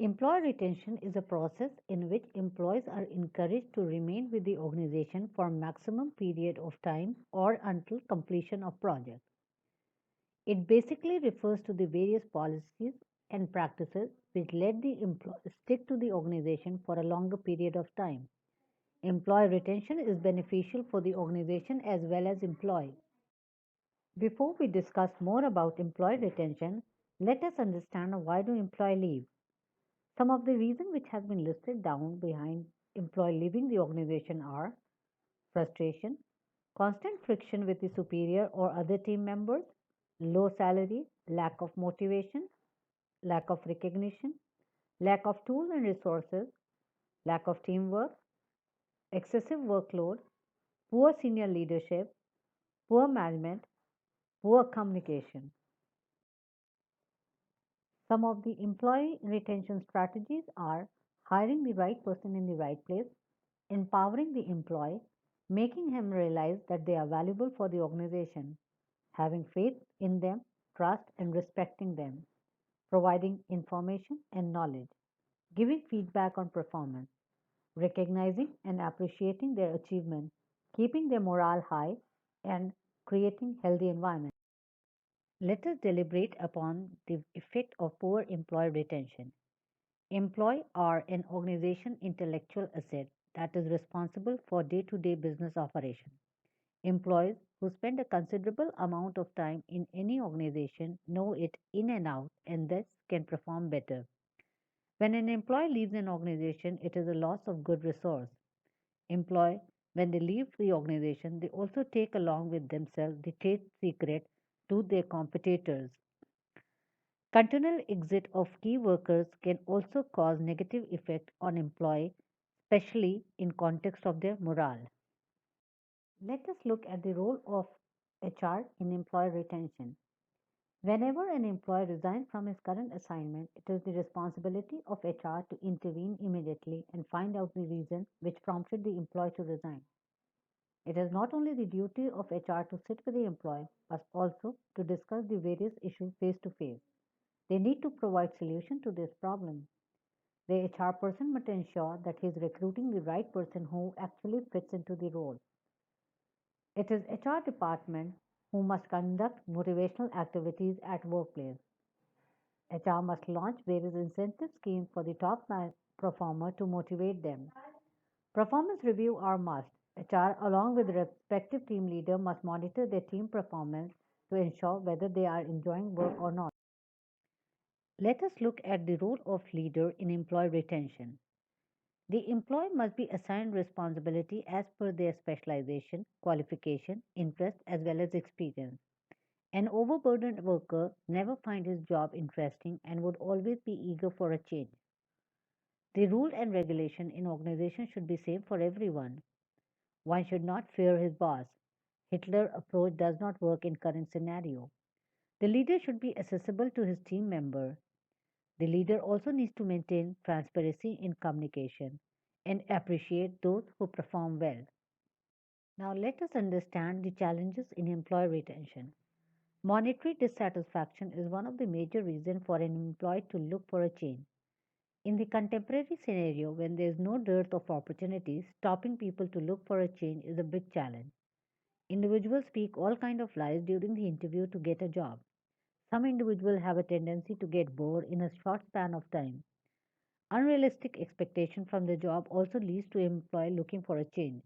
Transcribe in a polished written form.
Employee retention is a process in which employees are encouraged to remain with the organization for maximum period of time or until completion of project. It basically refers to the various policies and practices which let the employee stick to the organization for a longer period of time. Employee retention is beneficial for the organization as well as employee. Before we discuss more about employee retention, let us understand why do employee leave. Some of the reasons which have been listed down behind employee leaving the organization are frustration, constant friction with the superior or other team members, low salary, lack of motivation, lack of recognition, lack of tools and resources, lack of teamwork, excessive workload, poor senior leadership, poor management, poor communication. Some of the employee retention strategies are hiring the right person in the right place, empowering the employee, making him realize that they are valuable for the organization, having faith in them, trust and respecting them, providing information and knowledge, giving feedback on performance, recognizing and appreciating their achievement, keeping their morale high, and creating healthy environment. Let us deliberate upon the effect of poor employee retention. Employees are an organization intellectual asset that is responsible for day-to-day business operation. Employees who spend a considerable amount of time in any organization know it in and out and thus can perform better. When an employee leaves an organization, it is a loss of good resource. Employee, when they leave the organization, they also take along with themselves the trade secret to their competitors. Continual exit of key workers can also cause negative effect on employee, especially in context of their morale. Let us look at the role of HR in employee retention. Whenever an employee resigns from his current assignment, it is the responsibility of HR to intervene immediately and find out the reason which prompted the employee to resign. It is not only the duty of HR to sit with the employee, but also to discuss the various issues face to face. They need to provide solution to this problem. The HR person must ensure that he is recruiting the right person who actually fits into the role. It is HR department who must conduct motivational activities at workplace. HR must launch various incentive schemes for the top performer to motivate them. Performance review are must. HR along with the respective team leader must monitor their team performance to ensure whether they are enjoying work or not. Let us look at the role of leader in employee retention. The employee must be assigned responsibility as per their specialization, qualification, interest, as well as experience. An overburdened worker never finds his job interesting and would always be eager for a change. The rule and regulation in organization should be same for everyone. One should not fear his boss. Hitler approach does not work in current scenario. The leader should be accessible to his team member. The leader also needs to maintain transparency in communication and appreciate those who perform well. Now let us understand the challenges in employee retention. Monetary dissatisfaction is one of the major reasons for an employee to look for a change. In the contemporary scenario, when there is no dearth of opportunities, stopping people to look for a change is a big challenge. Individuals speak all kinds of lies during the interview to get a job. Some individuals have a tendency to get bored in a short span of time. Unrealistic expectation from the job also leads to employee looking for a change.